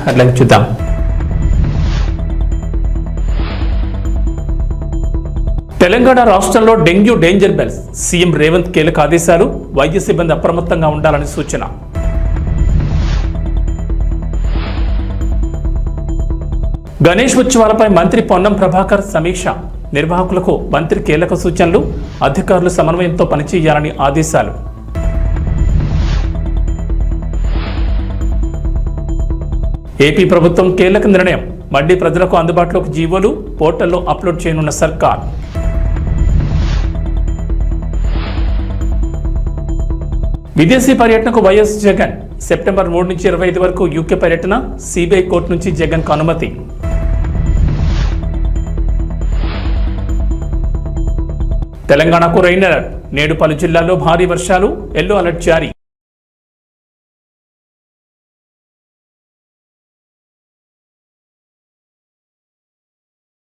Headline చూద్దాం. తెలంగాణ రాష్ట్రంలో dengue danger bells. CM Revanth కీలక ఆదేశాలు. వైద్య సిబ్బంది అప్రమత్తంగా ఉండాలని సూచన. గణేష్ ఉత్సవాలపై మంత్రి పొన్నం ప్రభాకర్ సమీక్ష. నిర్వాహకులకు మంత్రి కీలక సూచనలు. అధికారులు సమన్వయంతో పనిచేయాలని ఆదేశాలు. ఏపీ ప్రభుత్వం కీలక నిర్ణయం. మళ్లీ ప్రజలకు అందుబాటులోకి జీవోలు పోర్టల్లో అప్లోడ్ చేయనున్న సర్కార్. విదేశీ పర్యటనకు వైఎస్ జగన్. సెప్టెంబర్ 3 నుంచి 25 వరకు యూకే పర్యటన. సిబిఐ కోర్టు నుంచి జగన్కు అనుమతి. తెలంగాణకు రెయిన్ అలర్ట్. నేడు పలు జిల్లాల్లో భారీ వర్షాలు. ఎల్లో అలర్ట్ జారీ.